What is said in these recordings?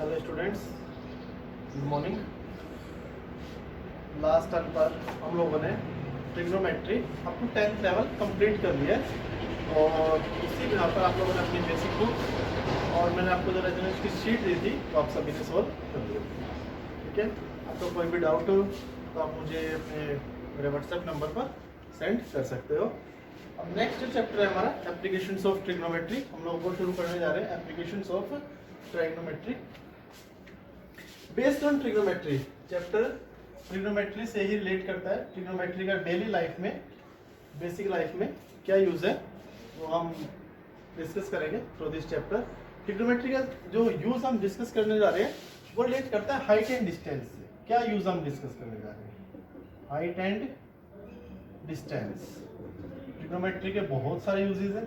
Hello students, good morning. Last term पर हम लोगों ने trigonometry up to 10th level complete कर लिया है और इसी बिना पर आप लोगों ने अपनी बेसिक बुक और मैंने आपको जो रेजोनेंस की शीट दी थी तो आप सभी ने सॉल्व कर लिया। ठीक है, आपको कोई भी डाउट हो तो आप मुझे अपने मेरे व्हाट्सएप नंबर पर सेंड कर सकते हो। अब नेक्स्ट चैप्टर है हमारा एप्लीकेशंस ऑफ ट्रिग्नोमेट्री। हम लोग वो शुरू करने जा रहे हैं applications of trigonometry based on trigonometry. Chapter trigonometry से ही रिलेट करता है। ट्रिग्नोमेट्री का डेली लाइफ में, बेसिक लाइफ में क्या यूज है वो हम डिस्कस करेंगे थ्रू दिस चैप्टर। ट्रिग्नोमेट्री का जो यूज हम डिस्कस करने जा रहे हैं वो रिलेट करता है हाइट एंड डिस्टेंस से। क्या यूज हम डिस्कस करने जा रहे हैं? Height and distance. ट्रिग्नोमेट्री के बहुत सारे यूजेस हैं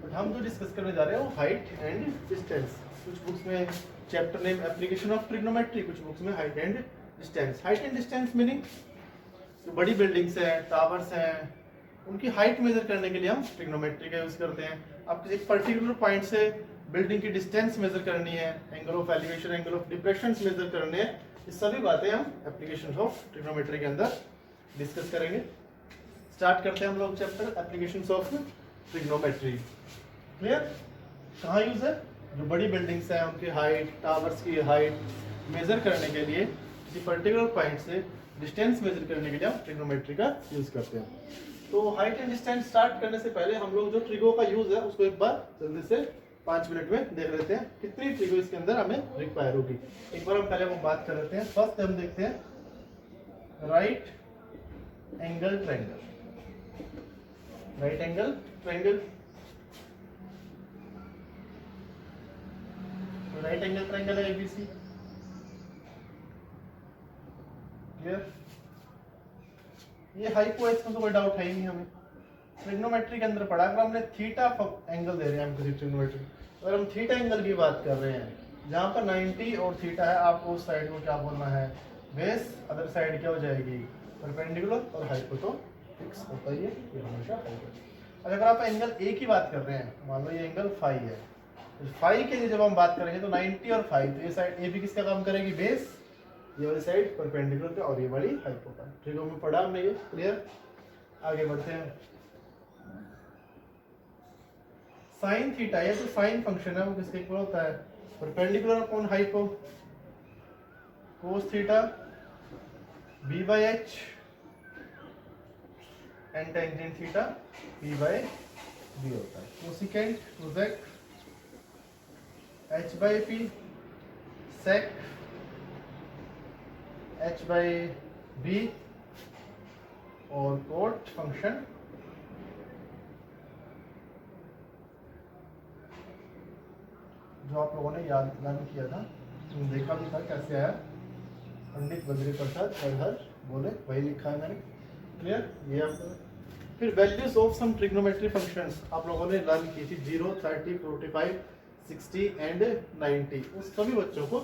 बट हम जो डिस्कस करने जा रहे हैं वो हाइट एंड डिस्टेंस। कुछ बुक्स में chapter name application of trigonometry, कुछ बुक्स में height and distance. Height and distance meaning जो बड़ी बिल्डिंग्स हैं, टावर्स हैं, उनकी हाइट मेजर करने के लिए हम ट्रिग्नोमेट्री का यूज करते हैं। आप किसी पर्टिकुलर पॉइंट से बिल्डिंग की डिस्टेंस मेजर करनी है, angle of elevation, angle of depression measure करने हैं, ये सभी बातें हम एप्लीकेशन ऑफ ट्रिग्नोमेट्री के अंदर डिस्कस करेंगे। स्टार्ट करते हैं हम लोग chapter applications of trigonometry. Clear? कहाँ यूज है? जो बड़ी बिल्डिंग्स हैं उनकी हाइट, टावर्स की हाइट मेजर करने के लिए, किसी पर्टिकुलर पॉइंट से डिस्टेंस मेजर करने के लिए हम ट्रिग्नोमेट्री का यूज करते हैं। तो हाइट एंड डिस्टेंस स्टार्ट करने से पहले हम लोग जो ट्रिगो का यूज है उसको एक बार जल्दी से 5 मिनट में देख लेते हैं कितनी ट्रिगो इसके अंदर हमें रिक्वायर होगी। एक बार हम पहले वो बात कर लेते हैं। फर्स्ट हम देखते हैं right angle triangle. Right angle triangle, right angle triangle है एबीसी। क्लियर? ये हाइपोएक्स में तो कोई डाउट है ही नहीं हमें। ट्रिग्नोमेट्री के अंदर पढ़ा, अगर हमने थीटा एंगल दे रहे हैं हम किसी ट्रिग्नोमेट्री, अगर हम थीटा एंगल की बात कर रहे हैं जहां पर 90 और थीटा है, आपको उस साइड को क्या बोलना है? बेस। अदर साइड क्या हो जाएगी? परपेंडिकुलर। और हाइपोटेन्यूज होता ही है, ये हमेशा हाइपोटेन्यूज। अगर आप एंगल ए की बात कर रहे हैं, मान लो ये एंगल फाई है, फाई के लिए जब हम बात करेंगे तो 90 और फाई, तो ये साइड ए भी किसका काम करेगी? बेस। ये वाली साइड परपेंडिकुलर पे और ये वाली हाइपोटेन्यूज। ट्रिगो में पढ़ा हमने ये। क्लियर? आगे बढ़ते हैं। साइन थीटा, ये जो साइन फंक्शन है वो किसके इक्वल होता है? Perpendicular upon hypo. Cos theta b by h and tangent theta p by b होता है। Cosecant cosec h by p, sec h by b और कोट फंक्शन जो आप लोगों ने याद किया था, देखा भी था कैसे आया। पंडित बद्री प्रसाद हर बोले, वही लिखा है मैंने। क्लियर? ये आपको फिर values of some trigonometry functions आप लोगों ने लर्न की थी 0, 30, 45, 60 एंड 90। उस सभी बच्चों को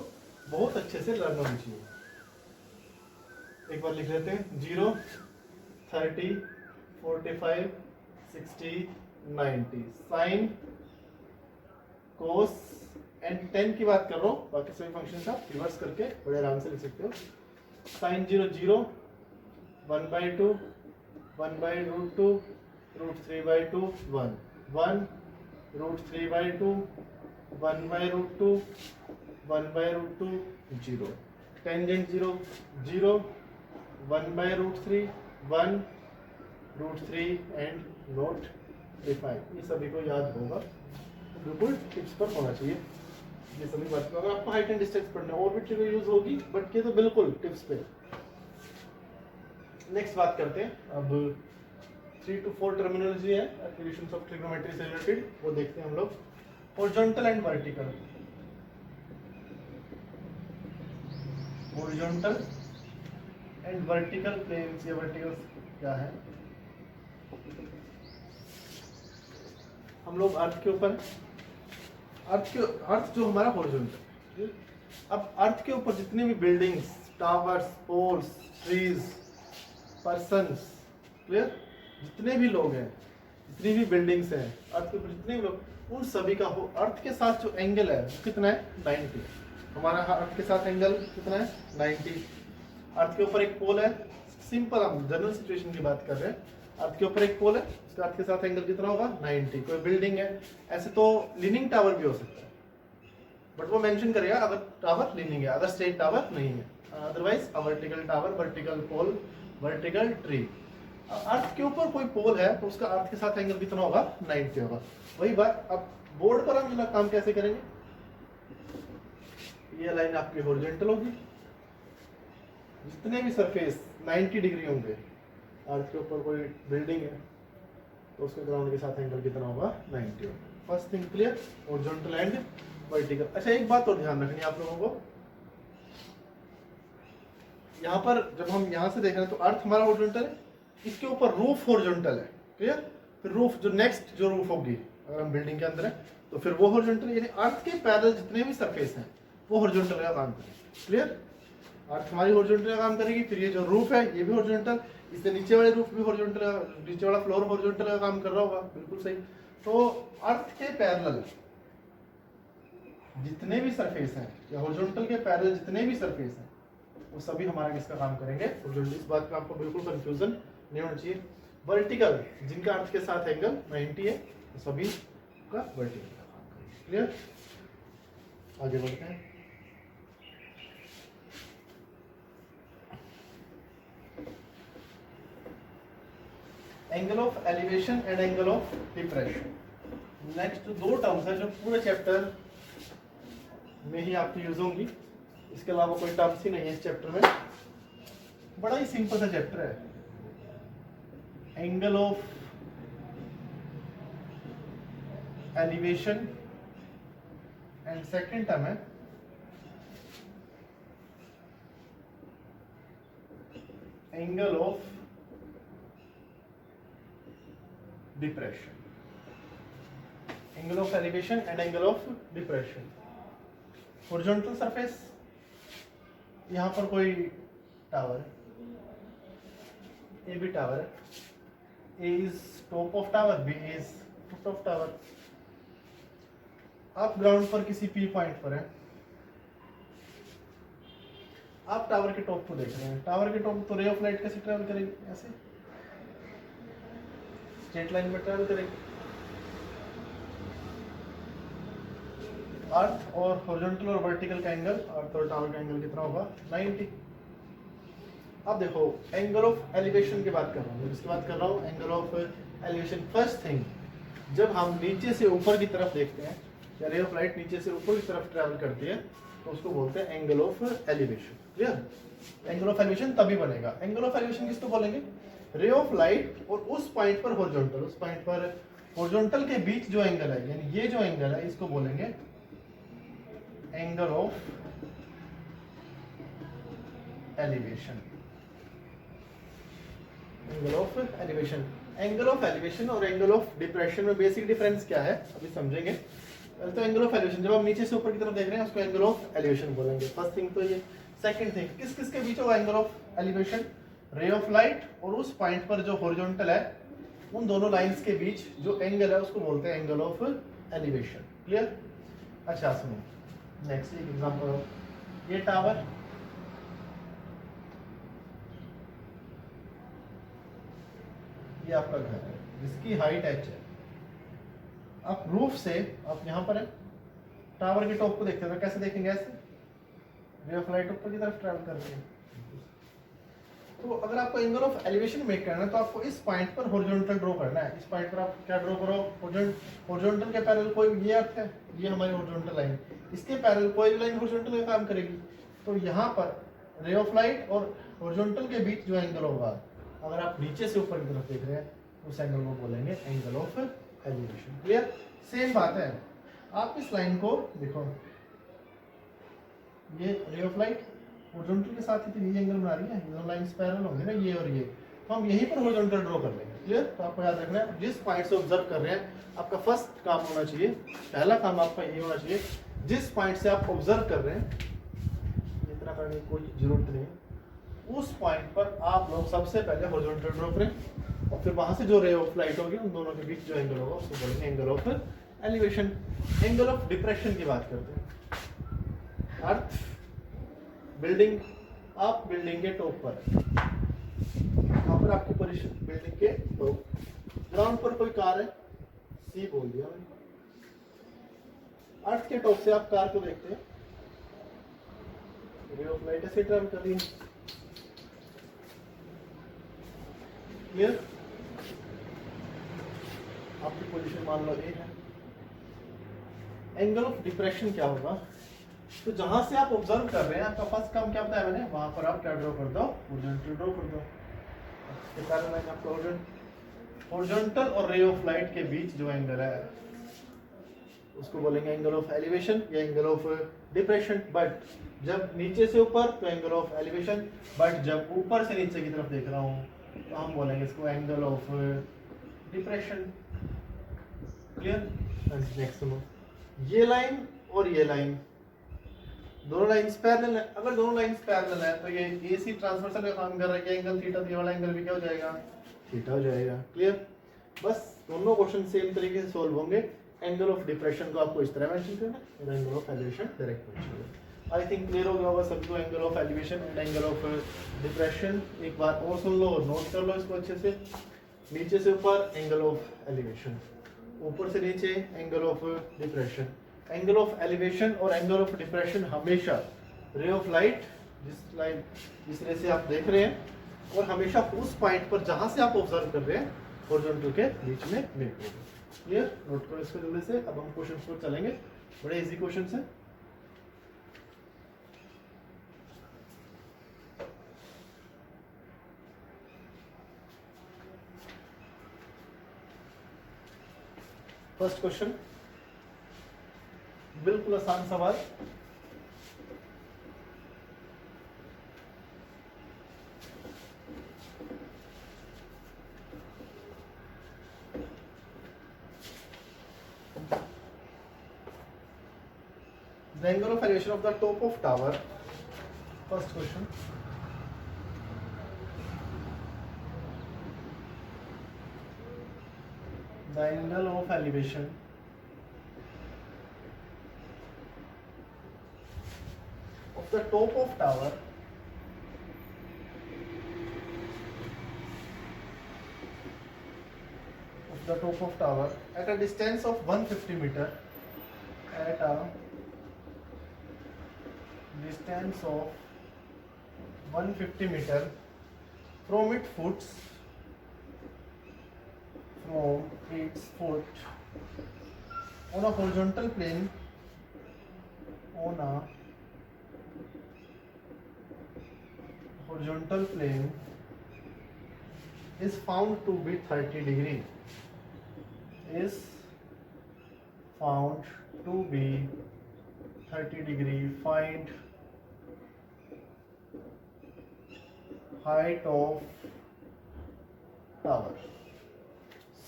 बहुत अच्छे से लर्न होनी चाहिए। एक बार लिख लेते हैं 0, 30, 45, 60, 90। साइन, कोस एंड टेन की बात कर रहा हूँ, बाकी सभी फंक्शन आप रिवर्स करके बड़े आराम से लिख सकते हो। Sign 0 0, 1/2, 1/√2, √3/2, 1, 1, √3/2, 1/√2, 1/√2, 0। Tangent 0 0, 1/√3, 1, √3 and note define. ये सभी को याद होगा, बिल्कुल टिप्स पर होना चाहिए ये सभी बात। अगर आपको हाइट एंड डिस्टेंस पढ़ना और भी ट्रिक यूज होगी बट ये तो बिल्कुल टिप्स पे। नेक्स्ट बात करते हैं। अब 3 to 4 टर्मिनोलॉजी है एप्लीकेशंस ऑफ ट्रिग्नोमेट्री से रिलेटेड, वो देखते हैं हम लोग। Horizontal and vertical. Horizontal and vertical planes, ये वर्टिकल क्या है? हम लोग अर्थ के ऊपर, अर्थ जो हमारा हॉरिजॉन्टल। अब अर्थ के ऊपर जितने भी buildings, towers, poles, trees, persons, clear, जितने भी लोग हैं जितनी भी बिल्डिंग्स हैं अर्थ के ऊपर जितने भी लोग, उन सभी का हो अर्थ के साथ जो एंगल है वो कितना है 90। हमारा अर्थ के साथ एंगल कितना है 90। अर्थ के ऊपर एक पोल है, सिंपल हम जनरल सिचुएशन की बात कर रहे हैं, अर्थ के ऊपर एक पोल है, उसका अर्थ के साथ एंगल कितना होगा 90। कोई बिल्डिंग है, ऐसे तो लीनिंग टावर भी हो सकता है, बट वो मेंशन करेगा अगर टावर लीनिंग है, अगर स्ट्रेट टावर नहीं है, otherwise a vertical tower, vertical pole, vertical tree. Earth के ऊपर कोई पोल है तो उसका अर्थ के साथ एंगल कितना होगा 90 होगा। वही बात अब बोर्ड पर हम काम कैसे करेंगे, ये लाइन आपकी हॉरिजॉन्टल होगी, जितने भी सरफेस 90 डिग्री होंगे, अर्थ के ऊपर कोई बिल्डिंग है तो उसके ग्राउंड के साथ एंगल कितना होगा 90 होगा। First thing clear, horizontal and vertical. अच्छा एक बात और ध्यान रखनी है आप लोगों को, यहाँ पर जब हम यहाँ से देख रहे हैं तो अर्थ हमारा हॉरिजॉन्टल है, इसके ऊपर रूफ हॉरिजॉन्टल है, क्लियर। फिर रूफ जो नेक्स्ट जो रूफ होगी अगर हम बिल्डिंग के अंदर है तो फिर वो हॉरिजॉन्टल, यानी अर्थ के पैरेलल जितने भी सरफेस हैं वो हॉरिजॉन्टल का काम करेंगे, क्लियर। अर्थ हमारी हॉरिजॉन्टल का काम करेगी, फिर ये जो रूफ है ये भी हॉरिजॉन्टल, इससे नीचे वाले रूफ भी हॉरिजॉन्टल, नीचे वाला फ्लोर हॉरिजॉन्टल का काम कर रहा होगा, बिल्कुल सही। तो अर्थ के पैरेलल जितने भी सरफेस हैं या हॉरिजॉन्टल के पैरेलल जितने भी सरफेस हैं वो सभी हमारा किसका काम करेंगे हॉरिजॉन्टल। इस बात का आपको बिल्कुल कंफ्यूजन नहीं होना चाहिए। वर्टिकल जिनका अर्थ के साथ एंगल 90 है तो सभी का वर्टिकल का काम करेंगे, क्लियर। आगे बढ़ते हैं। Angle of elevation and angle of depression, next दो टर्म्स है जो पूरे चैप्टर में ही आपकी यूज होंगी, इसके अलावा कोई टर्म्स ही नहीं है इस चैप्टर में। बड़ा ही सिंपल सा चैप्टर है। Angle of elevation and second term है angle of depression. Angle of elevation and angle of depression. Horizontal surface, यहां पर कोई टावर है, ए भी टावर है, A is top of tower, B is foot of tower. आप ground पर किसी पी पॉइंट पर हैं, आप टावर के टॉप को देख रहे हैं, टावर के टॉप तो रे ऑफ लाइट कैसे ट्रेवल करेगी, ऐसे स्ट्रेट लाइन में ट्रेवल करेगी। अर्थ और हॉरिजॉन्टल और वर्टिकल का एंगल, अर्थ और टावर का एंगल कितना होगा 90। अब देखो एंगल ऑफ एलिवेशन की बात कर रहा हूँ, इसकी बात कर रहा हूँ angle of elevation. First thing, जब हम नीचे से ऊपर की तरफ देखते हैं या रे ऑफ लाइट नीचे से ऊपर की तरफ ट्रैवल करती है तो उसको बोलते हैं angle of elevation, clear. Angle of elevation तभी बनेगा, एंगल ऑफ एलिवेशन किसको बोलेंगे, रे ऑफ लाइट और उस पॉइंट पर हॉरिजॉन्टल, उस पॉइंट पर हॉरिजॉन्टल के बीच जो एंगल है, यानी ये जो एंगल है इसको बोलेंगे angle of elevation. Angle of elevation, angle of elevation और एंगल ऑफ डिप्रेशन में बेसिक डिफरेंस क्या है अभी समझेंगे। तो एंगल ऑफ एलिवेशन जब हम नीचे से ऊपर की तरफ देख रहे हैं उसको एंगल ऑफ एलिवेशन बोलेंगे, फर्स्ट थिंग तो ये। सेकंड थिंग, किस किस के बीच होगा angle of elevation, ray of light और उस पॉइंट पर जो हॉरिजॉन्टल है उन दोनों लाइंस के बीच जो एंगल है उसको बोलते हैं एंगल ऑफ एलिवेशन, क्लियर। अच्छा सुनो नेक्स्ट एक एग्जांपल, ये टावर, ये आपका घर है जिसकी हाइट h है। आप रूफ से, आप यहाँ पर है, टावर के टॉप को देखते हैं तो कैसे देखेंगे, ऐसे रे ऑफ लाइट ऊपर की तरफ ट्रैवल कर रही है। तो अगर आपको एंगल ऑफ एलिवेशन मेक करना है तो आपको इस पॉइंट पर हॉरिजॉन्टल ड्रॉ करना है। इस पॉइंट पर आप क्या ड्रॉ करो, हॉरिजॉन्टल के पैरेलल कोई, ये अर्थ है, ये हमारी हॉरिजॉन्टल लाइन, इसके पैरेलल कोई लाइन हॉरिजॉन्टल का काम करेगी। तो यहाँ पर रे ऑफ लाइट और हॉरिजॉन्टल के बीच जो एंगल होगा, अगर आप नीचे से ऊपर की तरफ देख रहे हैं उस एंगल को बोलेंगे angle of elevation, clear. Same बात है, आप इस लाइन को देखो, ये रे ऑफ लाइट हॉरिजॉन्टल के साथ ही ये एंगल बना रही है, दोनों लाइंस पैरेलल होंगे ना, ये और ये, तो हम यहीं पर हॉरिजॉन्टल ड्रॉ कर लेंगे, क्लियर। तो आपको याद रखना है जिस पॉइंट से ऑब्जर्व कर रहे हैं आपका फर्स्ट काम होना चाहिए, पहला काम आपका ये होना चाहिए, जिस पॉइंट से आप ऑब्जर्व कर रहे हैं, इतना करने की कोई जरूरत नहीं है, उस पॉइंट पर आप लोग सबसे पहले हॉरिजॉन्टल ड्रॉ करें। और फिर वहां से जो रे ऑफ लाइट होगी उन दोनों के बीच जो एंगल होगा उसको बोलेंगे angle of elevation. Angle of depression की बात करते हैं। अर्थ बिल्डिंग, आप बिल्डिंग के टॉप पर, यहाँ पर आपकी पोजीशन बिल्डिंग के टॉप, ग्राउंड पर कोई कार है, सी बोल दिया मैंने। अर्थ के टॉप से आप कार को देखते हैं, रे ऑफ लाइट ऐसे ट्रैवल कर रही है। क्लियर? आपकी पोजीशन मान लो ए है। एंगल ऑफ डिप्रेशन क्या होगा? तो जहां से आप ऑब्जर्व कर रहे हैं, आपका फर्स्ट काम क्या बताया मैंने, वहां पर आप क्या ड्रॉ कर दो, हॉरिजॉन्टल ड्रॉ कर दो। इसके कारण मैंने आपको हॉरिजॉन्टल और रे ऑफ लाइट के बीच जो एंगल है उसको बोलेंगे एंगल ऑफ एलिवेशन या एंगल ऑफ डिप्रेशन। बट जब नीचे से ऊपर तो एंगल ऑफ एलिवेशन, बट जब ऊपर से नीचे की तरफ देख रहा हूँ तो हम बोलेंगे इसको angle of depression. Clear? Next सुनो, ये लाइन और ये लाइन दोनों लाइंस पैरेलल है। अगर दोनों लाइंस पैरेलल है तो ये एसी ट्रांसवर्सल का काम कर रहा है कि एंगल थीटा, ये वाला एंगल भी क्या हो जाएगा, थीटा हो जाएगा। क्लियर? बस दोनों क्वेश्चन सेम तरीके से सॉल्व होंगे। एंगल ऑफ डिप्रेशन को आपको इस तरह मेंशन करना है और angle of elevation direct mention करना। आई थिंक क्लियर हो गया होगा सबको angle of elevation and angle of depression. एक बार और सुन लो और नोट कर लो इसको अच्छे से। नीचे से ऊपर एंगल ऑफ एलिवेशन, ऊपर से नीचे angle of depression. Angle of elevation और एंगल ऑफ डिप्रेशन हमेशा रे ऑफ लाइट जिस रे से आप देख रहे हैं और हमेशा उस पॉइंट पर जहां से आप ऑब्जर्व कर रहे हैं हॉरिजॉन्टल के बीच में मेक होगा। क्लियर? नोट करो इसको जल्दी से। अब हम क्वेश्चंस पर चलेंगे, बड़े इजी क्वेश्चंस हैं। फर्स्ट क्वेश्चन बिल्कुल आसान सवाल। The angle of elevation of the top of tower. First question. The angle of elevation of the top of tower at a distance of 150 meter, at a distance of 150 meter from its foot on a horizontal plane is found to be 30 degree. Is found to be 30 degree. Find height of tower.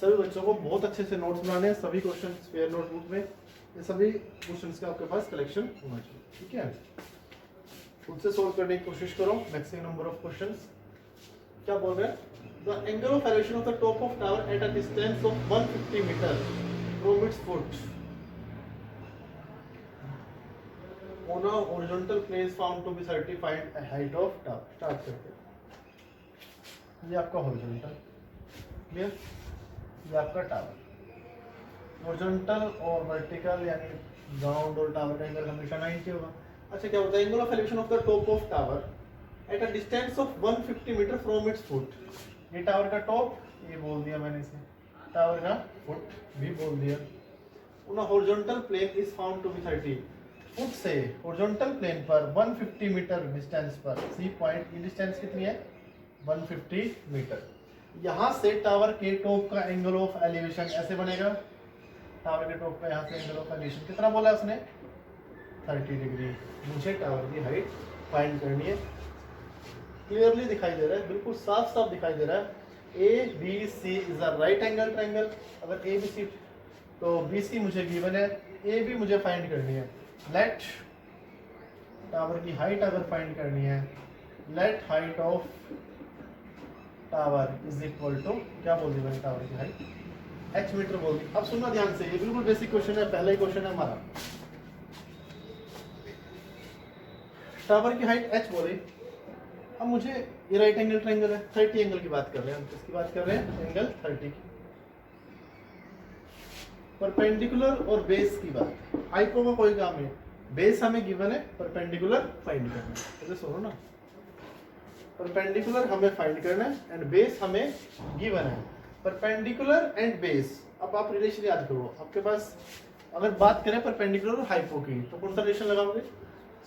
सभी बच्चों को बहुत अच्छे से notes बनाने हैं, सभी question spare notebook में, ये सभी क्वेश्चंस का आपके पास कलेक्शन होना चाहिए। ठीक है? खुद से सोल्व करने की कोशिश करो। Maximum number of questions. क्या बोल रहे हैं? The angle of elevation of the top of tower at a distance of 150 metre from its foot on a horizontal plane is found to be 30. Find height of tower. Start करते हैं। ये आपका horizontal, clear? ये आपका tower. हॉरिजॉन्टल और vertical यानी ground और टावर का एंगल हमेशा 90 होगा। अच्छा, क्या होता है? Angle of elevation of the top of tower at a distance of 150 metre from its foot. ये टावर का टॉप, ये बोल दिया मैंने इसे, टावर का फुट भी बोल दिया। On horizontal plane is found to be 30 foot से हॉरिजॉन्टल प्लेन पर 150 मीटर डिस्टेंस पर सी पॉइंट की डिस्टेंस कितनी है? 150 मीटर। यहाँ से टावर के टॉप का एंगल ऑफ एलिवेशन ऐसे बनेगा। टावर के टॉप का यहाँ से एंगल ऑफ एलिवेशन कितना बोला उसने? 30 डिग्री। मुझे टावर की हाइट फाइंड करनी है। क्लियरली दिखाई दे रहा है, बिल्कुल साफ साफ दिखाई दे रहा है। A B C is a right angle triangle. अगर ए बी सी तो बी सी मुझे गिवन है, ए बी मुझे फाइंड करनी है। लेट टावर की हाइट अगर फाइंड करनी है, let height of tower is equal to, क्या बोल दी मैंने टावर की हाइट, h मीटर बोल दी। अब सुनना ध्यान से, ये बिल्कुल बेसिक क्वेश्चन है, पहला ही क्वेश्चन है हमारा। टावर की हाइट h बोले, अब मुझे ये राइट एंगल ट्रायंगल है, 30 एंगल की बात कर रहे हैं हम, किसकी बात कर रहे हैं, एंगल 30 की। परपेंडिकुलर और बेस की बात, हाइपो का कोई काम नहीं, बेस हमें गिवन है, परपेंडिकुलर फाइंड करना है। तो सुनो ना, परपेंडिकुलर हमें फाइंड करना है एंड बेस हमें गिवन है। परपेंडिकुलर एंड बेस, अब आप रिलेशन याद करो, आपके पास अगर बात करें परपेंडिकुलर और हाइपो की, तो कौन सा रिलेशन लगाओगे,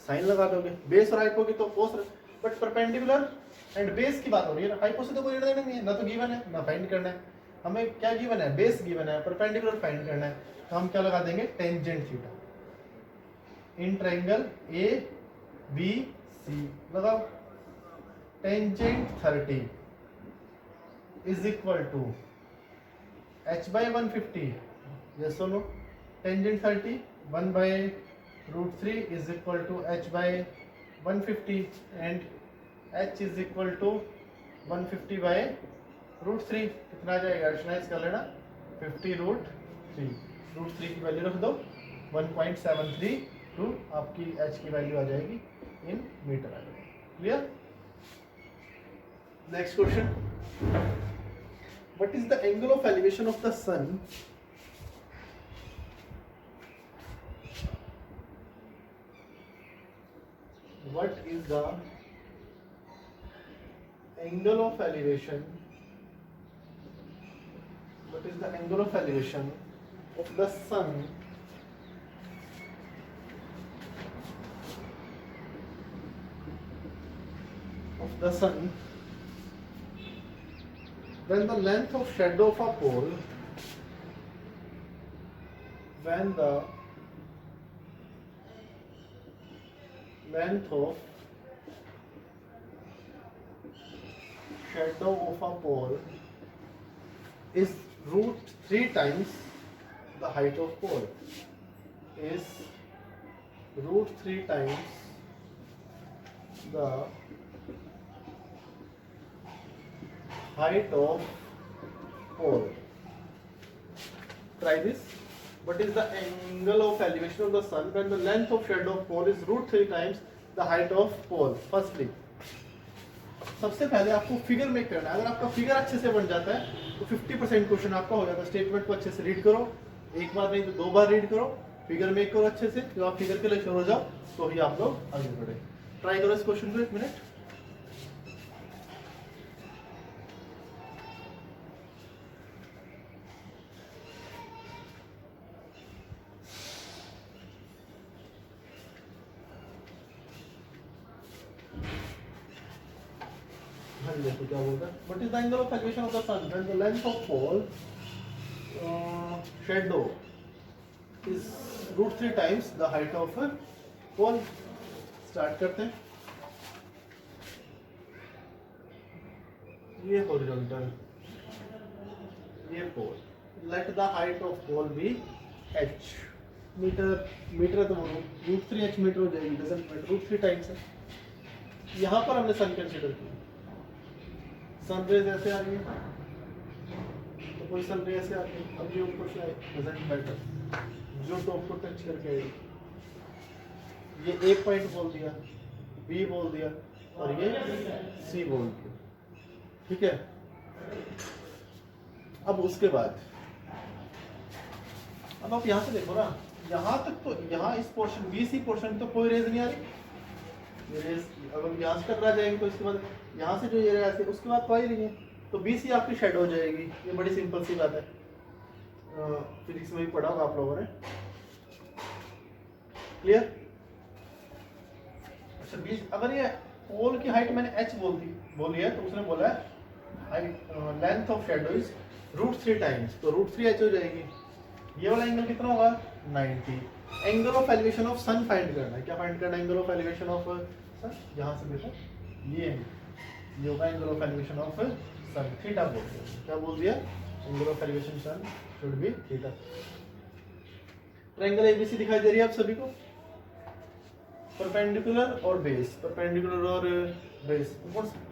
साइन लगा दोगे। बेस और हाइपो की तो कोस, बट परपेंडिकुलर एंड बेस की बात हो रही है, हाइपो से तो कोई लेना नहीं है, ना तो गिवन है ना फाइंड करना है। हमें क्या गिवन है, बेस गिवन है, परपेंडिकुलर फाइंड करना है, तो हम क्या लगा देंगे, tangent theta in triangle A B C लगाओ। Tangent 30 is equal to h by 150, yes or no, tangent 30 1/√3 is equal to h by 150 and h is equal to 150 by √3, कितना आ जाएगा, रैशनलाइज कर लेना, 50√3, √3 की वैल्यू रख दो, 1.732 आपकी h की वैल्यू आ जाएगी, इन मीटर आ जाएगी। Clear. Next question, what is the angle of elevation of the sun what is the angle of elevation what is the angle of elevation of the sun when the length of shadow of a pole when the length of shadow of a pole is √3 times the height of pole, is √3 times the height of pole. Try this. What is the angle of elevation of the sun when the length of shadow of pole is √3 times the height of pole? Firstly, सबसे पहले आपको figure make करना है। अगर आपका figure अच्छे से बन जाता है तो 50% क्वेश्चन आपका हो जाता है। स्टेटमेंट को अच्छे से रीड करो, एक बार नहीं तो 2 बार रीड करो, फिगर मेक करो अच्छे से। जब आप फिगर के लिए शुरू हो जाओ तो ही आप लोग आगे बढ़े। ट्राई करो इस क्वेश्चन को, 1 मिनट। देखो क्या बोलता है, what is the angle of elevation of the sun when the length of pole shadow is √3 times the height of pole. Start करते हैं। ये हॉरिजॉन्टल, ये pole, let the height of pole be h metre, metre तो बोलो √3 h metre हो जाएगी, doesn't matter, √3 times है। यहाँ पर हमने सन कंसीडर किया, सनरेज ऐसे आ रही है तो कोई सनरे ऐसे आती है, अब ये ऊपर से आए डजंट मैटर, जो टॉप को टच करके आएगी। ये ए पॉइंट बोल दिया, बी बोल दिया और ये सी बोल दिया, ठीक है। अब उसके बाद अब आप यहाँ से देखो ना, यहाँ तक तो, यहाँ इस पोर्शन बी सी पोर्शन तो कोई रेज नहीं आ रही, अगर यहाँ से टकरा जाएंगे तो इसके बाद यहाँ से जो ये रेज है उसके बाद तो आ ही नहीं है, तो बी सी आपकी शेड हो जाएगी। ये बड़ी सिंपल सी बात है, फिजिक्स में भी पढ़ा होगा आप लोगों ने। क्लियर। अच्छा, बीच अगर ये पोल की हाइट मैंने h बोली है तो उसने बोला है height length of shadow is √3 times, तो √3 h हो जाएगी। ये वाला एंगल कितना होगा, 90। Angle of elevation of sun find करना है। क्या फाइंड करना है, angle of elevation of sun. यहाँ से देखो ये होगा angle of elevation of sun, theta बोल दिया। क्या बोल दिया, angle of elevation sun should be theta. Triangle ABC दिखाई दे रही है आप सभी को। परपेंडिकुलर और बेस, परपेंडिकुलर और बेस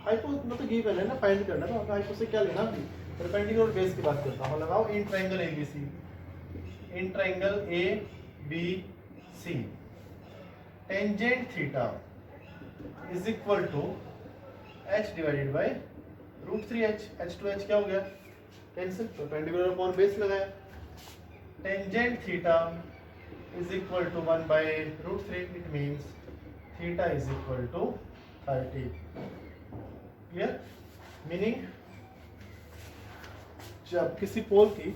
हाइपो मतलब गिवन है ना, फाइंड करना है, तो हाइपो से क्या लेना भी, परपेंडिकुलर और बेस की बात करता हूँ। लगाओ in triangle ABC, in triangle A B C tangent theta is equal to h divided by √3h, h to h क्या हो गया कैंसिल, परपेंडिकुलर अपॉन बेस लगाया, tangent theta is equal to 1 by √3, it means theta is equal to 30. Clear? Meaning जब किसी पोल की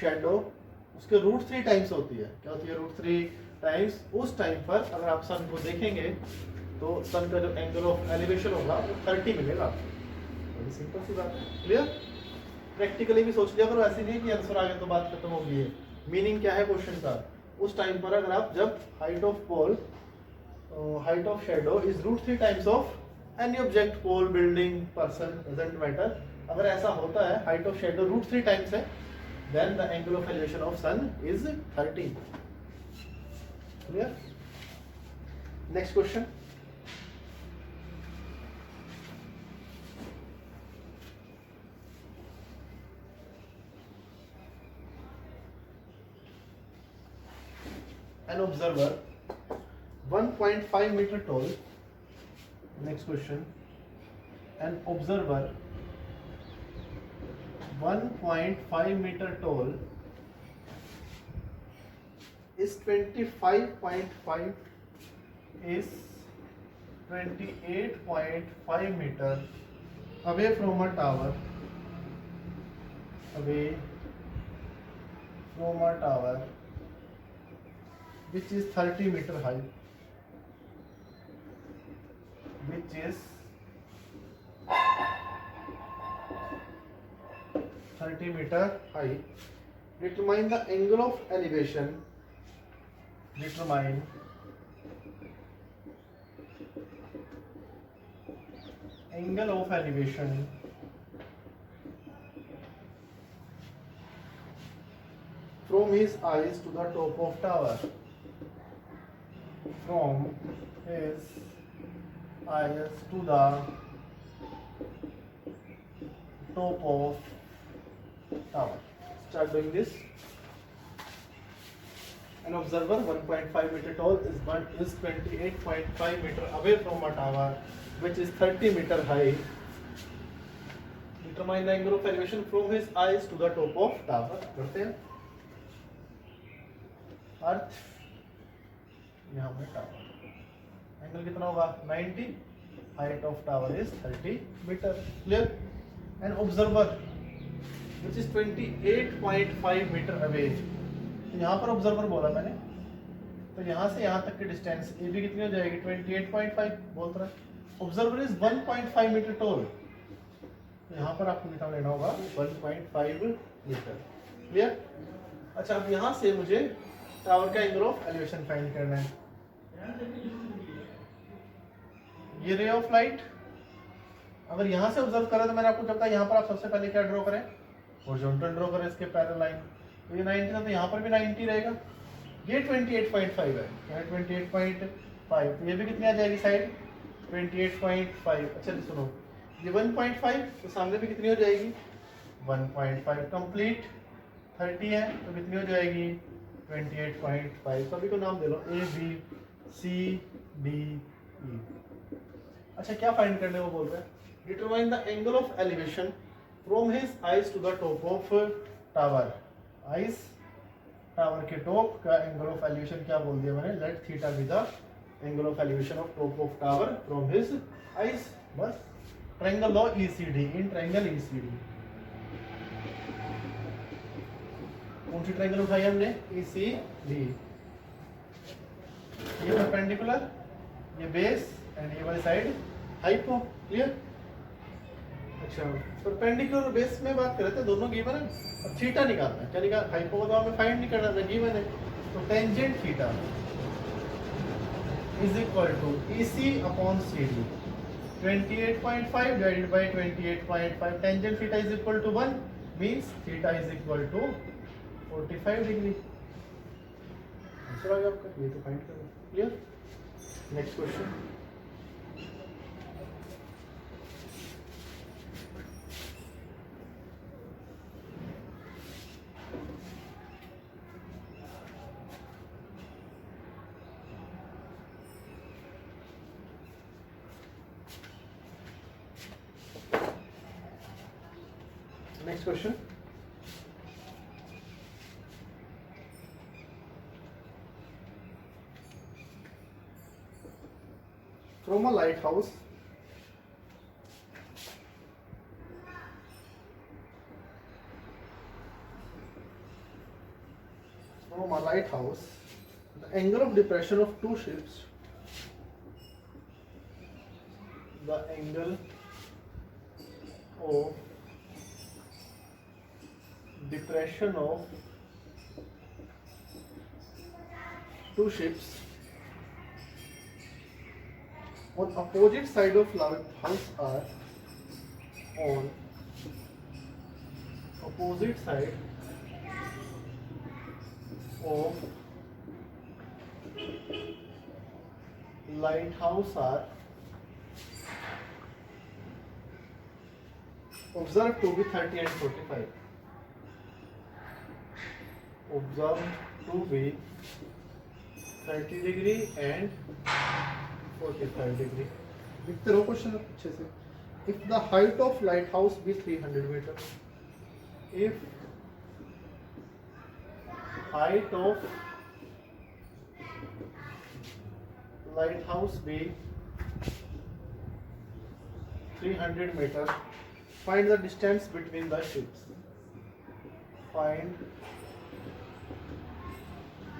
shadow उसके √3 times होती है, क्या होती है √3 टाइम्स, उस टाइम पर अगर आप सन को देखेंगे तो सन का जो एंगल ऑफ एलिवेशन होगा वो 30 मिलेगा। बड़ी सिंपल सी बात है। क्लियर? प्रैक्टिकली भी सोच लिया करो, ऐसे नहीं कि आंसर आ गया तो बात खत्म हो गई है। मीनिंग क्या है क्वेश्चन का, उस टाइम पर अगर आप जब height of pole, height of shadow is √3 times of any object, pole, building, person, doesn't matter, अगर ऐसा होता है हाइट ऑफ शेडो √3 टाइम्स है, then the angle of elevation of sun is 30। Clear? Next question, an observer 1.5 meter tall, next question, an observer 1.5 meter tall is 28.5 meter away from a tower, which is 30 meter high, which is 30 meter high. Determine the angle of elevation. Determine angle of elevation from his eyes to the top of tower. From his eyes to the top of tower. Start doing this. An observer 1.5 meter tall is 28.5 meter away from a tower which is 30 meter high. Determine the angle of elevation from his eyes to the top of tower. करते हैं। अर्थ यहाँ पे tower, angle कितना होगा 90, height of tower is 30 metre. Clear? An observer which is 28.5 metre away, यहाँ पर observer बोला मैंने, तो यहाँ से यहाँ तक की डिस्टेंस ए भी कितनी हो जाएगी 28.5 बोलता है। ऑब्जर्वर इज 1.5 मीटर टॉल, तो यहाँ पर आपको कितना लेना होगा 1.5 मीटर। क्लियर? अच्छा, अब यहाँ से मुझे टावर का एंगल ऑफ एलिवेशन फाइंड करना है। ये रे ऑफ लाइट अगर यहाँ से ऑब्जर्व करें तो मैंने आपको क्या कहा, यहाँ पर आप सबसे पहले क्या ड्रॉ करें, हॉरिजॉन्टल ड्रॉ करें इसके पैरेलल लाइन, तो ये 90 था तो यहाँ पर भी 90 रहेगा। ये 28.5 है, 28.5, तो ये भी कितनी आ जाएगी साइड 28.5। अच्छा सुनो, ये 1.5 तो सामने भी कितनी हो जाएगी 1.5, कंप्लीट 30 है तो कितनी हो जाएगी 28.5। सभी को नाम दे लो ए बी सी डी ई। अच्छा, क्या फाइंड करने वो बोल रहे हैं, determine the angle of elevation from his eyes to the top of tower. Eyes, tower के टॉप का एंगल ऑफ एलिवेशन क्या बोल दिया मैंने, let theta be the angle of elevation of top of tower from his eyes. बस triangle लो ECD, in triangle ECD. कौन सी ट्रायंगल उठाई हमने, ईसीडी। ये परपेंडिकुलर, ये बेस एंड ये वाली साइड हाइपो। क्लियर? अच्छा, परपेंडिकुलर और बेस में बात कर रहे थे, दोनों गिवन है। अब थीटा निकालना है, क्या निकाल, हाइपो को तो हमें फाइंड नहीं करना था, गिवन है। तो tangent theta is equal to EC upon CD, 28.5 divided by 28.5। Tangent theta is equal to 1 means theta is equal to 45 degree. Answer आ गया आपका, ये तो फाइंड करो। Clear. Next question. Next question. From a lighthouse, the angle of depression of two ships, the angle of depression of two ships on opposite side of lighthouse are on opposite side of lighthouse are observed to be 30 and 45. Observed to be 30 degree and 45 degree. देखते रहो question अच्छे से। If the height of lighthouse be 300 meter, if height of lighthouse be 300 meter, find the distance between the ships. Find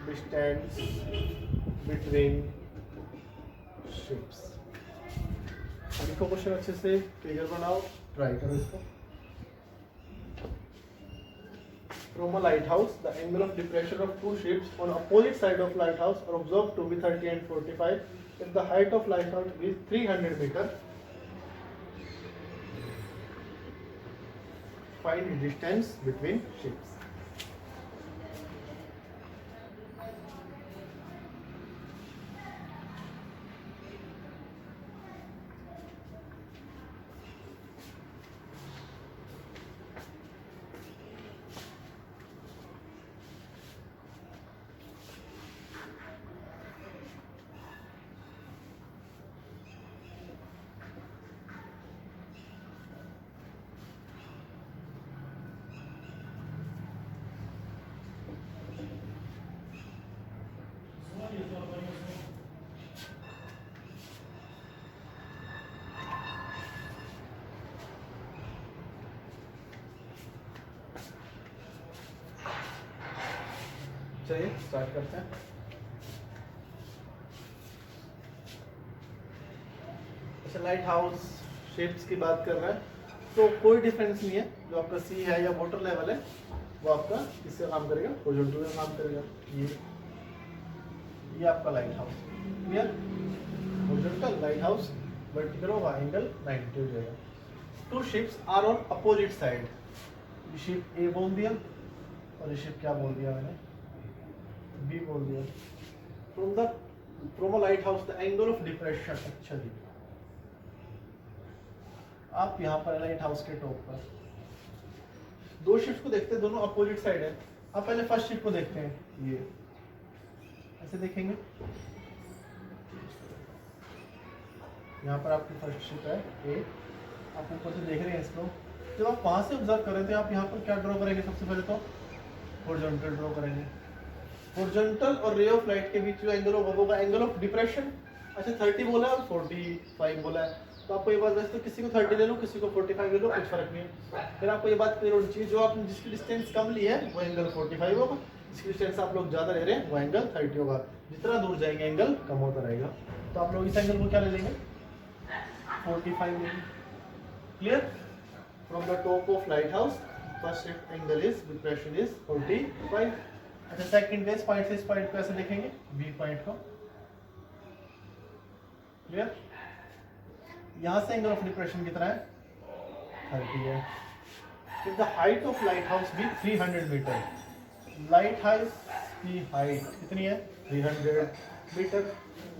distance between ships. लिखो question अच्छे से, figure बनाओ, try करो इसको। From a lighthouse, the angle of depression of two ships on opposite side of lighthouse are observed to be 30 and 45. If the height of lighthouse is 300 meter, find the distance between ships. चलिए start करते हैं। अच्छा, light house ships की बात कर रहा है, तो कोई डिफरेंस नहीं है। जो आपका सी है या वाटर लेवल है वो आपका किससे काम करेगा, हॉरिजॉन्टल में काम करेगा। ये आपका light house. Clear. Horizontal light house, vertical होगा, एंगल 90 हो जाएगा। Two ships are on opposite side. ये शिप ए बोल दिया और ये शिप क्या बोल दिया मैंने, बी बोल दिया। From a light house the angle of depression. अच्छा जी, आप यहाँ पर लाइट हाउस के टॉप पर दो शिप्स को देखते हैं, दोनों अपोजिट साइड है। आप पहले फर्स्ट शिप को देखते हैं, ये ऐसे देखेंगे। यहाँ पर आपकी फर्स्ट शिप है ए, आप ऊपर से देख रहे हैं इसको। जब आप वहां से ऑब्जर्व कर रहे थे, आप यहाँ पर क्या ड्रॉ करेंगे, सबसे पहले तो हॉरिजॉन्टल ड्रॉ करेंगे। हॉरिजॉन्टल और रे ऑफ लाइट के बीच जो एंगल होगा एंगल ऑफ डिप्रेशन। अच्छा 30 बोला और 45 बोला है, तो आपको ये बात वैसे तो किसी को 30 ले लो, किसी को 45 ले लो, कुछ फर्क नहीं है। फिर आपको ये बात क्लियर होनी चाहिए, जो आपने जिसकी डिस्टेंस कम ली है वो एंगल 45 होगा, जिसकी डिस्टेंस आप लोग ज़्यादा ले रहे हैं वो एंगल 30 होगा। जितना दूर जाएंगे एंगल कम होता रहेगा। तो आप लोग इस एंगल को क्या ले लेंगे, 45 लेंगे। Clear. From the top of light house first angle is depression is 45। अच्छा सेकंड बेस पॉइंट से इस पॉइंट को ऐसे देखेंगे, बी पॉइंट को। क्लियर। यहां से एंगल ऑफ डिप्रेशन कितना है, 30 है। If the height of light house भी 300 मीटर, लाइट हाउस की हाइट कितनी है, 300 मीटर।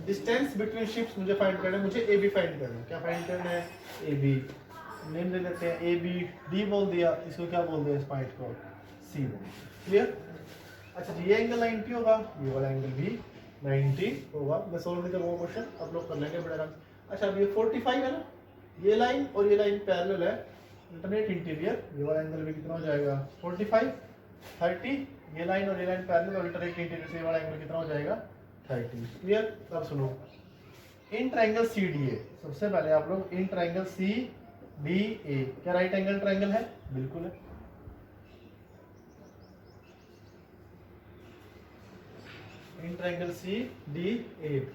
डिस्टेंस बिटवीन शिप्स मुझे फाइंड करना है, मुझे ए बी फाइंड करना है। क्या फाइंड करना है? A B. नेम ले लेते हैं, ए बी डी बोल दिया, इसको क्या बोल दिया? इस पॉइंट को सी बोल। क्लियर? अच्छा जी, ये एंगल 90 होगा, ये वाला एंगल भी 90 होगा। मैं सोल्व नहीं करूँगा क्वेश्चन, आप लोग कर लेंगे बड़े आराम से। अच्छा, अब ये 45 है ना, ये लाइन और ये लाइन पैरेलल है, अल्टरनेट इंटीरियर। ये वाला एंगल भी कितना हो जाएगा? 45। 30, ये लाइन और ये लाइन पैरेलल, अल्टरनेट इंटीरियर से ये वाला एंगल कितना हो जाएगा? 30। क्लियर? अब सुनो, इन ट्रायंगल सी डी ए, सबसे पहले आप लोग इन ट्रायंगल सी डी ए, क्या राइट एंगल ट्रायंगल है? बिल्कुल है। In triangle C D A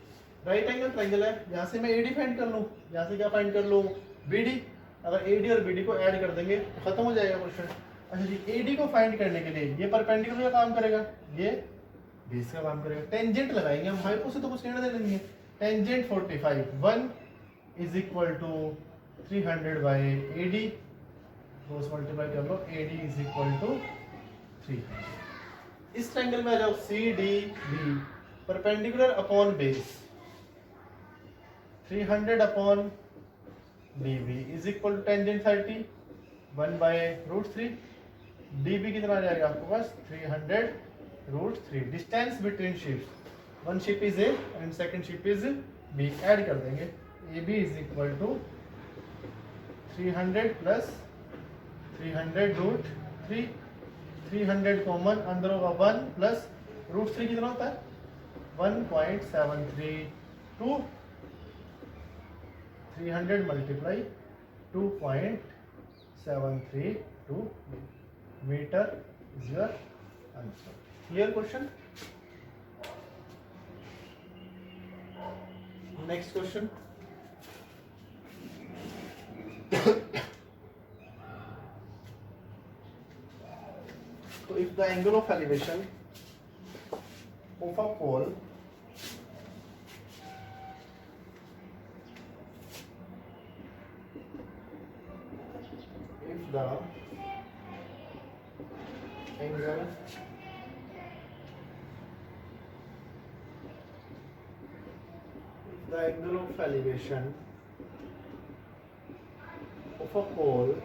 right angle triangle है। यहाँ से मैं एडी फाइंड कर लूँ, यहाँ से क्या फाइंड कर लूँ? बीडी। अगर एडी और बीडी को ऐड कर देंगे तो खत्म हो जाएगा क्वेश्चन। अच्छा जी, एडी को फाइंड करने के लिए ये परपेंडिकुलर का काम करेगा, ये बेस का काम करेगा। टेंजेंट लगाएंगे हम, हाइपो से तो कुछ कहना देना नहीं है। Tangent 45, 1 is equal to 300 by A D, रोज मल्टीप्लाई कर लो, A D is equal to 300। इस ट्रायंगल में आ जाओ, C D B, perpendicular upon base 300 upon D B is equal to tangent 30, 1 by root 3। D B कितना आ जाएगा आपको पास? 300 root 3। Distance between ships, one ship is A and second ship is B, add कर देंगे। A B is equal to 300 plus 300 root 3, 300 common, अंदर होगा 1 plus root 3 कितना होता है? 1.732। 300 multiply 2.732 metre is your answer. Clear question? Next question. So if the angle of elevation of a pole if the angle of elevation of a pole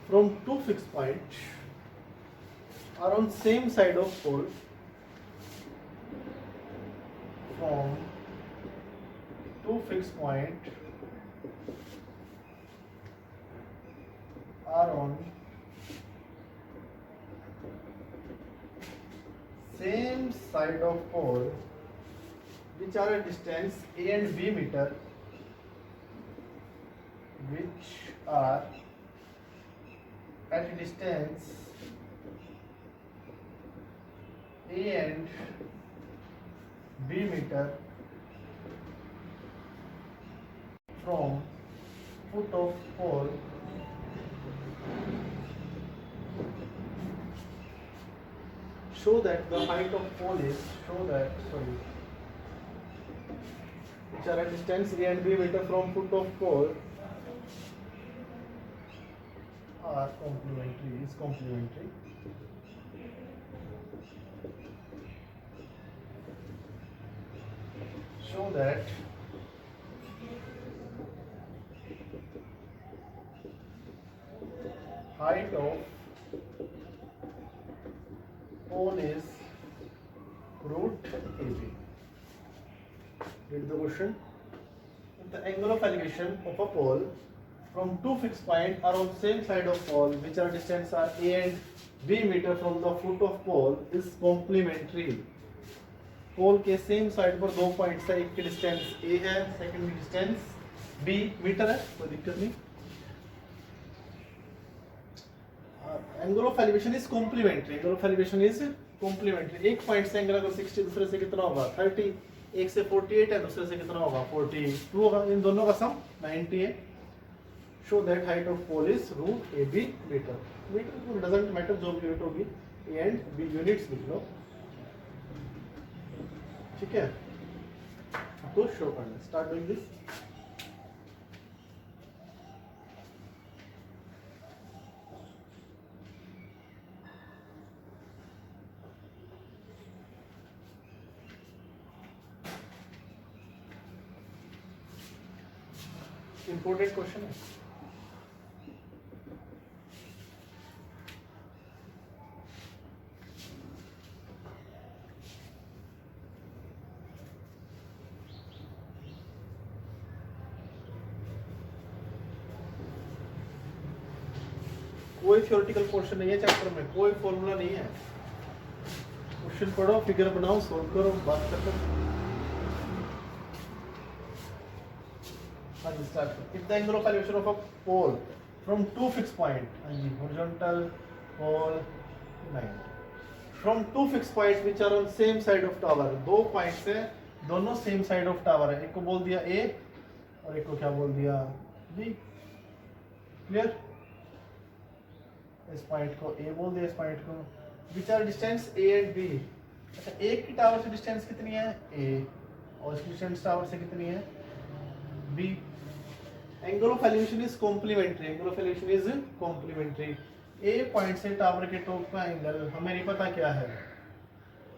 from two fixed points are on same side of pole, from two fixed point are on same side of pole which are a distance a and b meter, which are at a distance a and b meter from foot of pole, show that the height of pole is, which are at distance a and b meter from foot of pole are complementary. Show that height of pole is root AB. Read the question. If the angle of elevation of a pole from two fixed points are on same side of pole, which are distance are a and b meter from the foot of pole, is complementary. Pole के same side पर दो points है, एक की distance a है, second की distance b metre है, कोई दिक्कत नहीं। Angle of elevation is complementary, angle of elevation is complementary. एक पॉइंट से एंगल अगर 60, दूसरे से कितना होगा 30, एक से 48 है, दूसरे से कितना होगा 42 होगा, इन दोनों का सम 90 है। Show that height of pole is root A B metre. Metre doesn't matter, जो भी यूनिट होगी, ए एंड बी यूनिट्स लिख लो, ठीक है। आपको शो करना, start doing this. Important question है। कोई थ्योरेटिकल पोर्शन नहीं है चैप्टर में, कोई फॉर्मूला नहीं है। क्वेश्चन पढ़ो, फिगर बनाओ, सोल्व करो, बात करो। हाँ जी, स्टार्ट करो। If the angle of elevation of a pole from two fix point, हाँ जी, horizontal pole 90 from two fix point which are on same side of tower. दो पॉइंट्स है, दोनों सेम साइड ऑफ टावर है। एक को बोल दिया ए और एक को क्या बोल दिया बी। क्लियर? इस पॉइंट को ए बोल दिया, इस पॉइंट को। Which are distance A and B. अच्छा, एक की टावर से डिस्टेंस कितनी है ए, और इसकी डिस्टेंस टावर से कितनी है B. Angle of elevation is complementary, angle of elevation is complementary. A point से टावर के टॉप का एंगल हमें नहीं पता क्या है,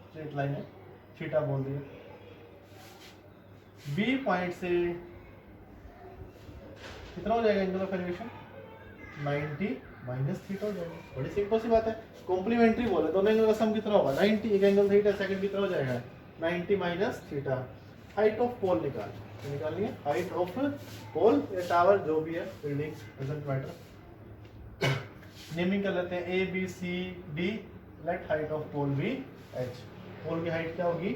स्ट्रेट लाइन है, थीटा बोल दिया। बी पॉइंट से कितना हो जाएगा angle of elevation, 90 minus theta हो जाएगा। बड़ी सिंपल सी बात है, कॉम्प्लीमेंट्री बोले, दोनों एंगल का सम कितना होगा 90। एक एंगल थीटा, सेकंड कितना हो जाएगा 90 माइनस थीटा। हाइट ऑफ पोल निकालनी है, हाइट ऑफ पोल या टावर जो भी है, बिल्डिंग डजंट मैटर। नेमिंग कर लेते हैं A B C D. Let height of pole be H. Pole की हाइट क्या होगी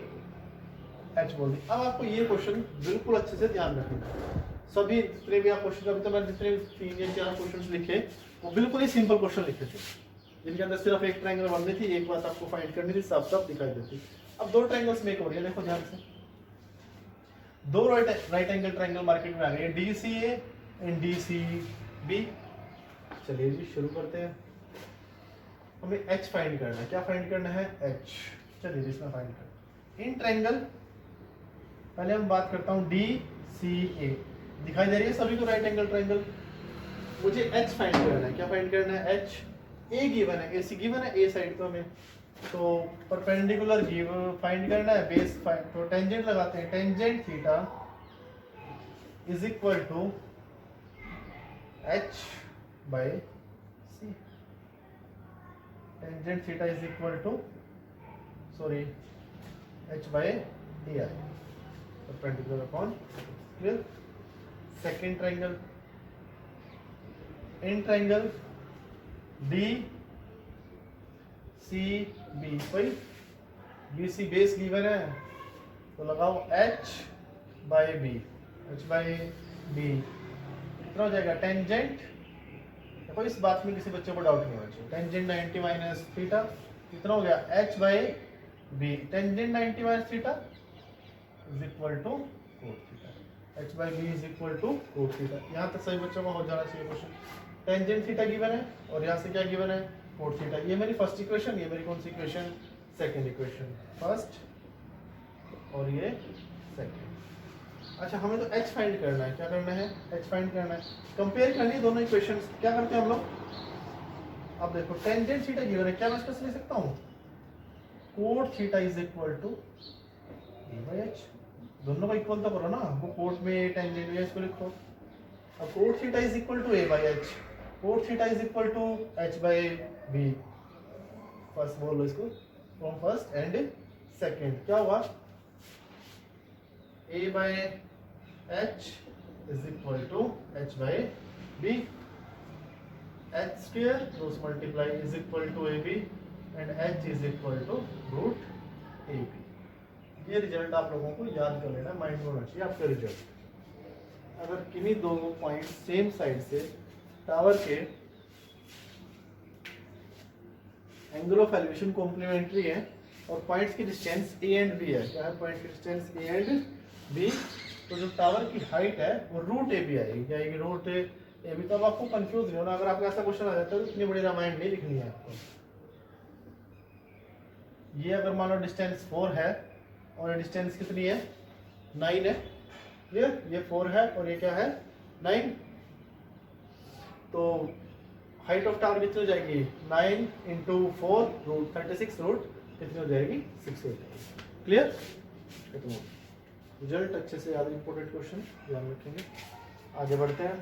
एच बोल दी। अब आपको ये क्वेश्चन बिल्कुल अच्छे से ध्यान रखना। सभी जितने भी आप क्वेश्चन, अभी तो मैंने जितने 3 या 4 क्वेश्चन लिखे वो बिल्कुल ही सिंपल क्वेश्चन लिखे थे, जिनके अंदर सिर्फ एक ट्रायंगल बननी थी, एक बात आपको फाइंड करनी थी, सब दिखाई देती। अब दो ट्रायंगल्स मेक हो रही है, देखो ध्यान से। दो राइट एंगल ट्रायंगल मार्केट में आ गए, D C A and D C B. चलिए जी शुरू करते हैं। हमें एच फाइंड करना है। क्या फाइंड करना है एच। चलिए जी इसमें फाइंड करना इन ट्रायंगल। पहले हम बात करता हूँ डी सी ए। दिखाई दे रही है सभी को राइट एंगल ट्रायंगल। मुझे एच फाइंड करना है। क्या फाइंड करना है एच। ए गिवन है, ए सी गिवन है, ए साइड तो हमें, तो परपेंडिकुलर गिव फाइंड करना है, बेस फाइंड, तो टेंजेंट लगाते हैं। Tangent theta is equal to H by C. Tangent theta is equal to sorry H by A I, perpendicular upon clear. Second triangle, in triangle D C B, कोई B C base given है तो लगाओ H by B. H by B कितना हो जाएगा tangent. देखो इस बात में किसी बच्चे को डाउट नहीं होना चाहिए। टेंजेंट 90 माइनस थीटा कितना हो गया H by B. Tangent 90 minus theta is equal to cot theta. H by B is equal to cot theta. यहाँ तक सभी बच्चों को हो जाना चाहिए क्वेश्चन। टेंजेंट थीटा गिवन है और यहाँ से क्या गिवन है कोट थीटा। ये मेरी फर्स्ट इक्वेशन, ये मेरी कौन सी इक्वेशन सेकंड इक्वेशन, फर्स्ट और ये सेकंड। अच्छा हमें तो एच फाइंड करना है। क्या करना है एच फाइंड करना है, कंपेयर करनी है दोनों इक्वेशंस। क्या करते हैं हम लोग, अब देखो टेंजेंट थीटा गिवन है, क्या मैं इसको ले सकता हूँ cot theta is equal to A by H. दोनों को इक्वल तो करो ना, वो कोट में टेंजेंट में इसको लिखो। अब cot theta is equal to A by H, cot theta is equal to H by B. First बोलो इसको फ्रॉम फर्स्ट एंड सेकंड। क्या हुआ A by H is equal to H by B. H square cross multiply is equal to A B and H is equal to root A B. ये result आप लोगों को याद कर लेना, mind में होना चाहिए आपका रिजल्ट। अगर किन्हीं दो पॉइंट सेम साइड से टावर के एंगल ऑफ एलिवेशन कॉम्प्लीमेंट्री है और पॉइंट्स की डिस्टेंस ए एंड बी है, क्या है पॉइंट की डिस्टेंस ए एंड बी, तो जो टावर की हाइट है वो रूट ए बी आएगी। क्या आएगी रूट ए बी। तो अब आपको कंफ्यूज नहीं होना, अगर आपका ऐसा क्वेश्चन आ जाता है तो इतनी बड़ी रामायण नहीं लिखनी है आपको। ये अगर मान लो डिस्टेंस 4 है और ये डिस्टेंस कितनी है 9 है, ये 4 है और ये क्या है 9, तो हाइट ऑफ टावर कितनी हो जाएगी 9 इंटू 4 रूट 36 रूट कितनी हो जाएगी 6 हो जाएगी। क्लियर। रिजल्ट अच्छे से याद, इंपॉर्टेंट क्वेश्चन ध्यान रखेंगे। आगे बढ़ते हैं।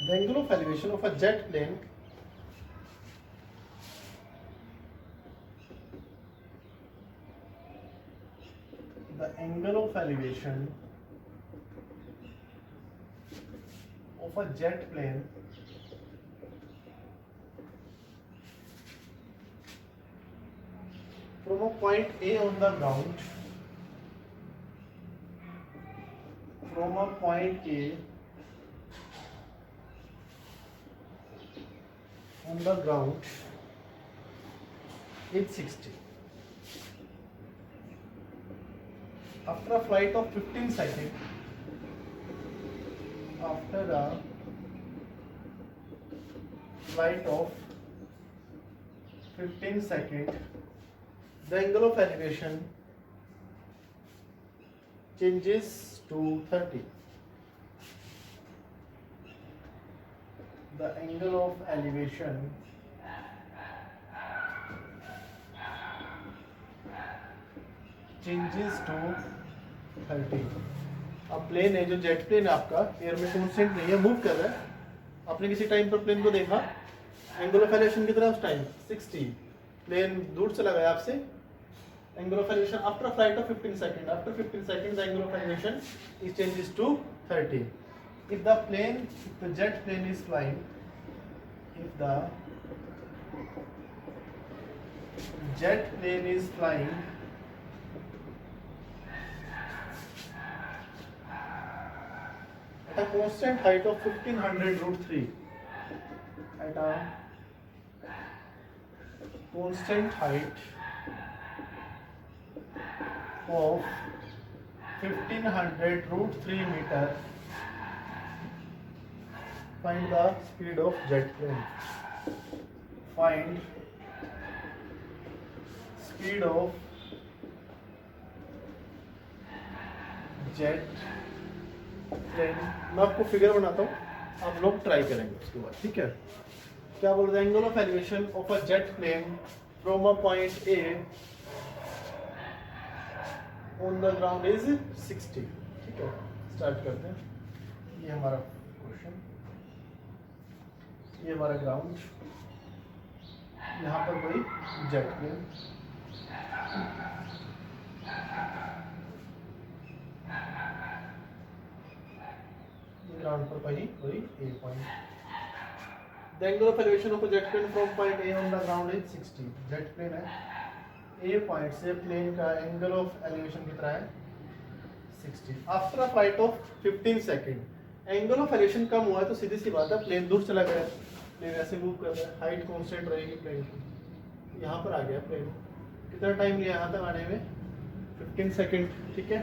The angle of elevation of a jet plane from a point A on the ground, from a point A on the ground is 60. After a flight of 15 seconds, after a flight of 15 seconds, the angle of elevation changes to 30. The angle of elevation changes to 30. अब plane है जो jet plane है आपका, air में constant नहीं है, move कर रहा है। आपने किसी टाइम पर प्लेन को देखा, एंगल ऑफ एलिवेशन कितना है उस टाइम 60, प्लेन दूर चला गया आपसे। Angle of elevation after flight of 15 second, after 15 second the angle of elevation is changes to 30. If the jet plane is flying, if the jet plane is flying at a constant height of 1500 root 3, at a constant height of 1500 root 3 meter, find the speed of jet plane. Find speed of jet plane. मैं आपको figure बनाता हूँ, आप लोग try करेंगे उसके बाद, ठीक है। क्या बोल रहे हैं? Angle of elevation of a jet plane from a point A on the ground is 60, ठीक है। स्टार्ट करते हैं। ये हमारा क्वेश्चन, ये हमारा ग्राउंड, यहाँ पर कोई जेट प्लेन, ग्राउंड पर कोई A point. The angle of elevation of a jet plane from point A on the ground is 60. Jet plane है, ए पॉइंट से प्लेन का एंगल ऑफ एलिवेशन कितना है 60. After a flight of 15 second, angle of elevation कम हुआ है तो सीधी सी बात है प्लेन दूर चला गया, प्लेन ऐसे मूव कर रहा है, हाइट कांस्टेंट रहेगी प्लेन की। यहाँ पर आ गया प्लेन, कितना टाइम लिया यहाँ तक आने में 15 सेकंड, ठीक है।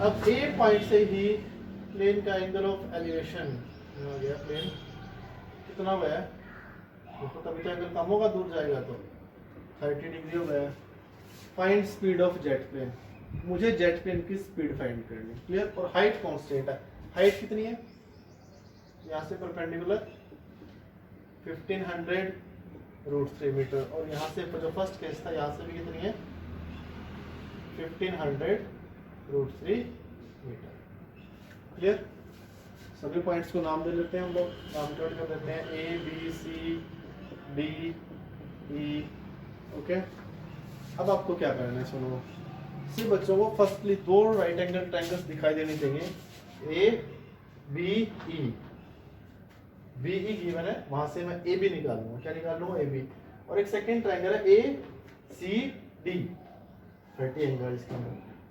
अब ए पॉइंट से ही प्लेन का एंगल ऑफ एलिवेशन आ गया, प्लेन कितना हुआ है देखो, तभी तो एंगल कम होगा, दूर जाएगा तो 30 डिग्री हो गया। Find speed of jet plane, मुझे जेट प्लेन की स्पीड फाइंड करनी, क्लियर। और हाइट कांस्टेंट है, हाइट कितनी है यहाँ से परपेंडिकुलर 1500 रूट 3 मीटर, और यहाँ से जो फर्स्ट केस था यहाँ से भी कितनी है 1500 रूट 3 मीटर, क्लियर। सभी पॉइंट्स को नाम दे लेते हैं हम लोग, नाम कर देते हैं A B C D E, okay. अब आपको क्या करना है, सुनो। सिर्फ बच्चों को फर्स्टली 2 राइट एंगल ट्रायंगल्स दिखाई देने चाहिए, A B E. B E given है, वहां से मैं ए बी निकाल लूंगा, क्या निकाल लूंगा ए बी। और एक सेकंड ट्रायंगल है ए सी डी, 30 एंगल्स के,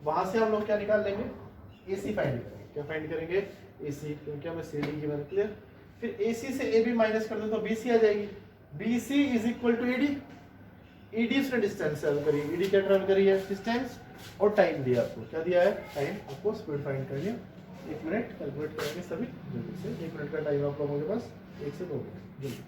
वहां से हम लोग क्या निकाल लेंगे ए सी फाइंड करेंगे। क्या फाइंड करेंगे ए सी, क्योंकि हमें सी डी गिवन, क्लियर। फिर ए सी से ए बी माइनस कर दो तो बी सी आ जाएगी, B C is equal to A D. E D उसने डिस्टेंस ट्रेवल करी, ई डी क्या ट्रेवल करी है डिस्टेंस, और टाइम दिया आपको, क्या दिया है टाइम, आपको स्पीड फाइंड करनी है। 1 मिनट कैलकुलेट करेंगे सभी जल्दी से, 1 मिनट का टाइम आपका मेरे पास, 1 से 2 मिनट जल्दी।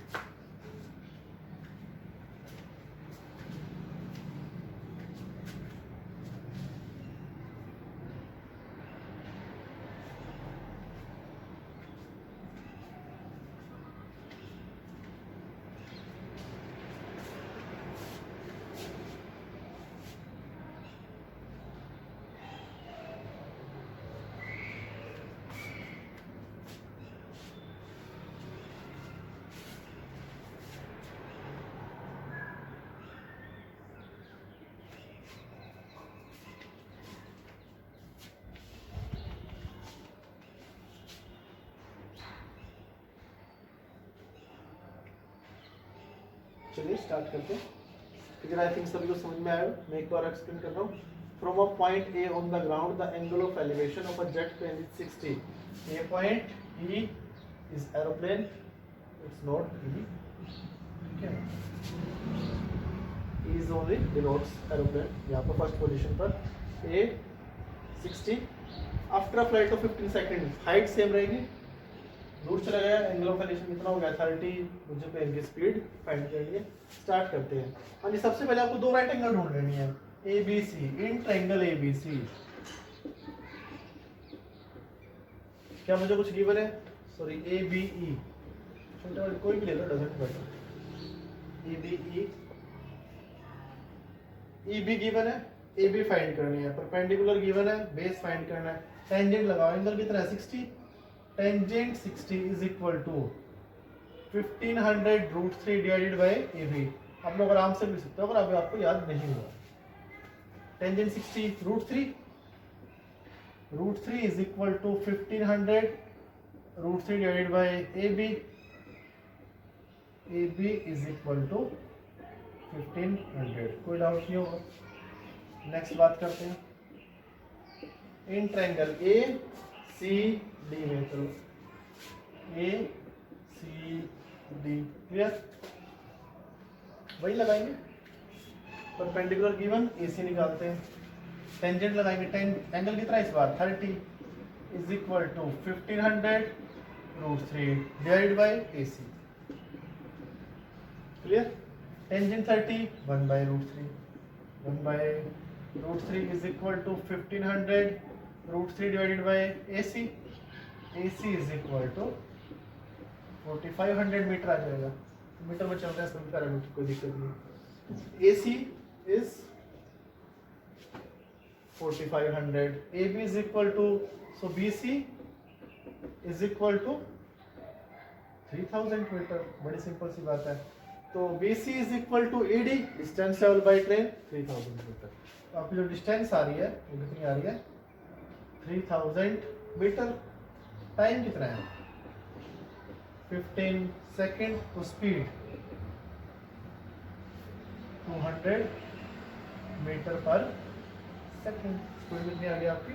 चलिए स्टार्ट करते हैं। फिगर आई थिंक सभी को समझ में आया। मैं एक बार एक्सप्लेन कर रहा हूँ। From a point A on the ground the angle of elevation of a jet plane is 60. A point E is aeroplane, it's not E, ठीक है, E is only denotes aeroplane. यहाँ पर फर्स्ट पोजीशन पर A 60, after a flight of 15 second height same रहेगी, दूर चला गया, angle of elevation कितना हो गया 30, मुझे प्लेन की स्पीड फाइंड करनी है। स्टार्ट करते हैं। हाँ जी, सबसे पहले आपको दो राइट एंगल ढूंढ लेनी है, A B C, in triangle A B C. क्या मुझे कुछ गिवन है? सॉरी, ए बी ई, छोटे वाले कोई भी ले लो, doesn't matter. A B E B given है, ए बी फाइंड करनी है, परपेंडिकुलर गिवन है, बेस फाइंड करना है। टेंजेंट लगाओ, एंगल कितना है 60, tangent 60 is equal to 1500√3 divided by A B. आप लोग आराम से लिख सकते हो अगर अभी आपको याद नहीं हुआ। Tangent 60 √3 is equal to 1500√3 divided by A B. A B is equal to 1500। कोई डाउट नहीं होगा। नेक्स्ट बात करते हैं इन ट्रायंगल ए सी डी में। चलो ए सी डी, क्लियर, वही लगाएंगे। परपेंडिकुलर गिवन, ए सी निकालते हैं, टेंजेंट लगाएंगे, एंगल कितना इस बार 30 is equal to 1500√3 divide by A C, clear. Tangent 30 1/√3, 1/√3 is equal to 1500√3 divided by AC। AC is equal to 4500 metre आ जाएगा। मीटर में चल रहा है सभी पैरामीटर, कोई दिक्कत नहीं। AC is 4500, AB is equal to, so BC is equal to 3000 metre. बड़ी सिंपल सी बात है। तो BC is equal to AD, distance travel by train 3000 metre. तो आपकी जो डिस्टेंस आ रही है वो कितनी आ रही है 3000 मीटर। टाइम कितना है 15 सेकेंड। तो स्पीड 200 मीटर पर सेकेंड। स्पीड कितनी आ गई आपकी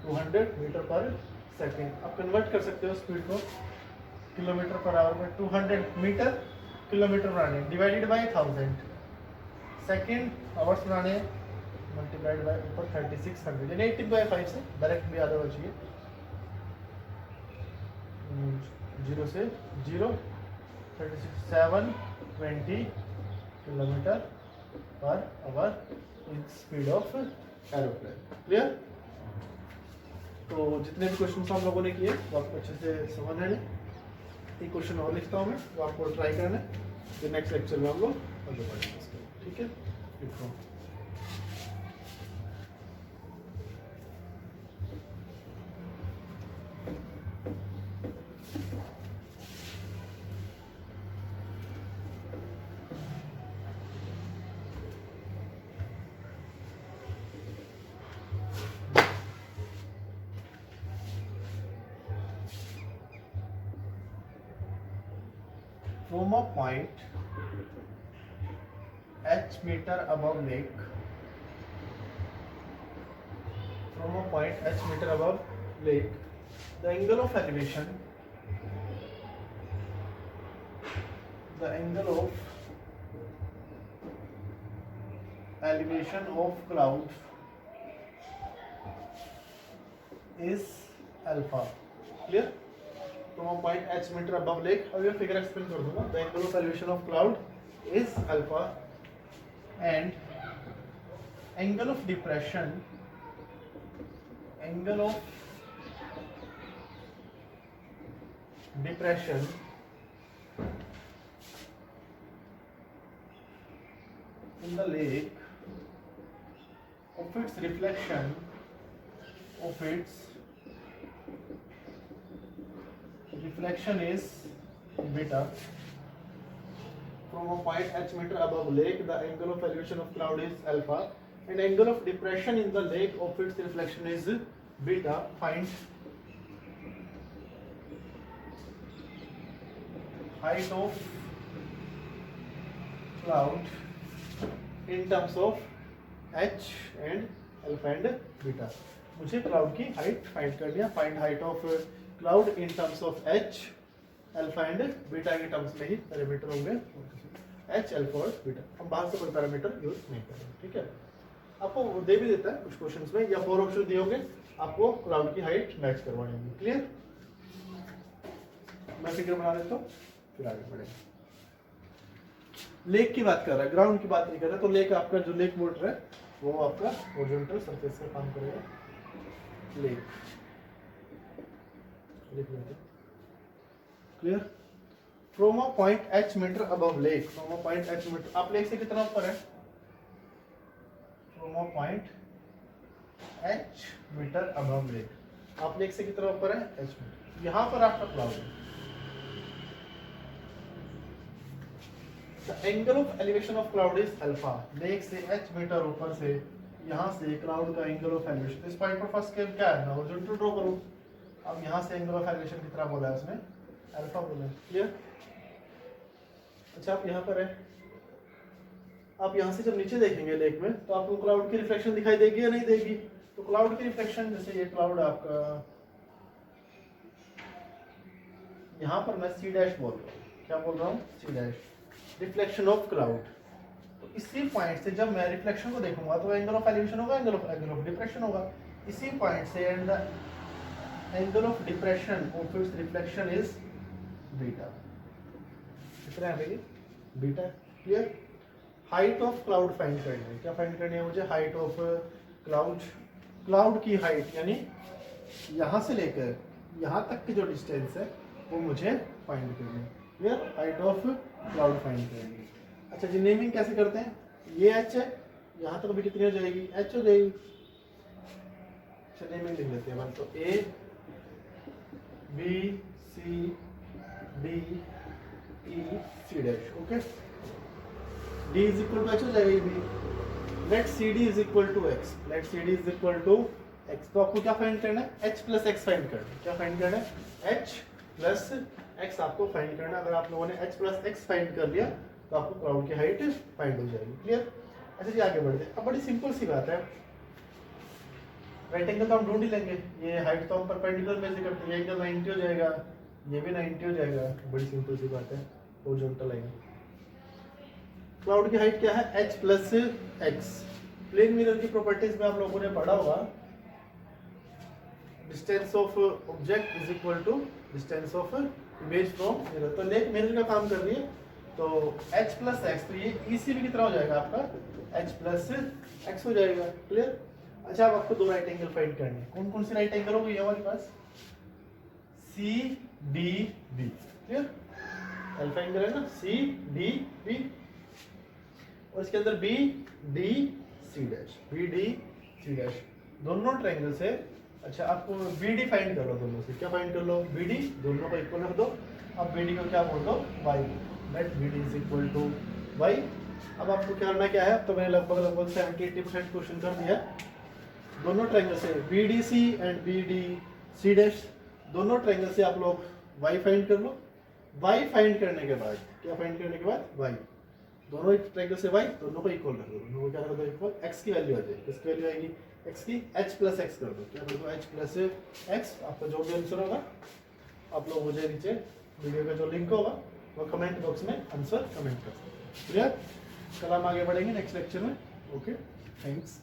200 मीटर पर सेकेंड। आप कन्वर्ट कर सकते हो स्पीड को किलोमीटर पर आवर में। 200 मीटर किलोमीटर बनाने, डिवाइडेड बाय 1000, सेकेंड आवर्स बनाने, मल्टीप्लाइड बाय ऊपर 3600, यानी 80/5 से डायरेक्ट भी आधा बचिए, 0 से 0, 720 kilometre per hour is speed of aeroplane, clear. तो जितने भी क्वेश्चन हम लोगों ने किए वो आपको अच्छे से समझ आए। एक क्वेश्चन और लिखता हूँ मैं, वो आपको ट्राई करना है, फिर नेक्स्ट लेक्चर में हम लोग आगे बढ़ेंगे, ठीक है। From a point h meter above lake, from a point h meter above lake, the angle of elevation, the angle of elevation of cloud is alpha, clear। From a point h meter above lake, अब ये figure explain कर दूंगा। The angle of elevation of cloud is alpha and angle of depression, angle of depression in the lake of its reflection, of its reflection is beta. From a point h meter above lake, the angle of elevation of cloud is alpha and angle of depression in the lake of its reflection is beta. Find height of cloud in terms of H and alpha and beta. मुझे cloud की height find करनी है। Find height of cloud in terms of H alpha and beta के terms में ही parameter होंगे, H alpha और beta. हम बाहर से कोई पैरामीटर यूज नहीं करेंगे, ठीक है। आपको वो दे भी देता है कुछ क्वेश्चंस में, या 4 ऑप्शन दिए होंगे, आपको क्लाउड की हाइट मैच करवानी होगी। क्लियर? मैं फिगर बना देता हूँ, फिर आगे बढ़ेंगे। लेक की बात कर रहा है, ग्राउंड की बात नहीं कर रहा। तो लेक आपका जो लेक वाटर है वो आपका हॉरिजॉन्टल सरफेस से काम करेगा। Lake clear? From a point H metre above lake, from a point H metre, आप लेक से कितना ऊपर है? From a point H metre above lake, आप लेक से कितना ऊपर है? H metre. यहां पर आपका क्लाउड है। The angle of elevation of cloud is alpha. Lake से h मीटर ऊपर से यहाँ से क्लाउड का एंगल ऑफ एलिवेशन, इस पॉइंट पर फर्स्ट स्केल क्या है? मैं हॉरिजॉन्टल ड्रॉ करूँ। अब यहाँ से एंगल ऑफ एलिवेशन कितना बोला है उसने? अल्फा बोला है। क्लियर? अच्छा, आप यहाँ पर है, आप यहाँ से जब नीचे देखेंगे लेक में तो आपको क्लाउड की रिफ्लेक्शन दिखाई देगी या नहीं देगी? तो क्लाउड की रिफ्लेक्शन, जैसे ये क्लाउड आपका, यहाँ पर मैं सी डैश बोल रहा हूँ। क्या बोल रहा हूँ? C dash, reflection of cloud. तो इसी पॉइंट से जब मैं रिफ्लेक्शन को देखूंगा तो एंगल ऑफ एलिवेशन होगा, एंगल ऑफ डिप्रेशन होगा। इसी पॉइंट से and the angle of depression of its reflection is beta. कितना है भाई? Beta. Clear? Height of cloud find करनी है। क्या फाइंड करनी है मुझे? Height of cloud. क्लाउड की हाइट यानी यहाँ से लेकर यहाँ तक की जो डिस्टेंस है वो मुझे फाइंड करनी है। Clear? Height of cloud find करेंगे। अच्छा जी, नेमिंग कैसे करते हैं? ये एच है, यहाँ तक भी कितनी हो जाएगी? एच हो जाएगी। अच्छा, नेमिंग लिख लेते हैं। तो A B C D E C dash. Okay, D is equal to H हो जाएगी B. Let C D is equal to X, let C D is equal to X. तो आपको क्या फाइंड करना है? एच प्लस एक्स फाइंड करना है। क्या फाइंड करना है? एच प्लस एक्स आपको फाइंड करना। अगर आप लोगों ने h प्लस एक्स फाइंड कर लिया तो आपको क्लाउड की हाइट फाइंड हो जाएगी। क्लियर? अच्छा जी, आगे बढ़ते हैं। अब बड़ी सिंपल सी बात है, राइट एंगल तो हम ढूंढ ही लेंगे। ये हाइट तो हम परपेंडिकुलर में से करते हैं, ये एंगल 90 हो जाएगा, ये भी 90 हो जाएगा। बड़ी सिंपल सी बात है, हॉरिजॉन्टल लाइन। क्लाउड की हाइट क्या है? h plus x. Plane mirror की प्रॉपर्टीज में आप लोगों ने पढ़ा होगा, distance of object is equal to distance of image from mirror. तो लेक मिरर का काम कर रही है, तो h प्लस एक्स, तो ये EC भी कितना हो जाएगा आपका? h प्लस एक्स हो जाएगा। क्लियर? अच्छा, अब आपको दो राइट एंगल फाइंड करने हैं। कौन कौन सी राइट एंगल होगी हमारे पास? C D B. Clear? Alpha angle है ना, सी डी बी, और इसके अंदर B D C dash, B D C dash, दोनों ट्रायंगल से। अच्छा, आपको बी डी फाइंड कर लो दोनों से। क्या फाइंड कर लो? बी डी, दोनों को इक्वल रख दो। अब बी डी को क्या बोल दो? Y. Let B D is equal to Y. अब आपको क्या करना क्या है? अब तो मैंने लगभग 70-80% क्वेश्चन कर दिया। दोनों ट्रायंगल से B D C and B D C dash, दोनों ट्रायंगल से आप लोग वाई फाइंड कर लो। वाई फाइंड करने के बाद क्या फाइंड करने के बाद? वाई। दोनों ट्रायंगल से वाई, दोनों को इक्वल कर दो। दोनों को क्या कर दो? इक्वल। एक्स की वैल्यू आ जाएगी। किसकी वैल्यू आएगी? एक्स की। एच प्लस एक्स कर दो। क्या कर दो? H plus x. आपका जो भी आंसर होगा आप लोग मुझे नीचे वीडियो का जो लिंक होगा वो कमेंट बॉक्स में आंसर कमेंट कर सकते हैं। क्लियर? कल हम आगे बढ़ेंगे नेक्स्ट लेक्चर में। Okay, thanks.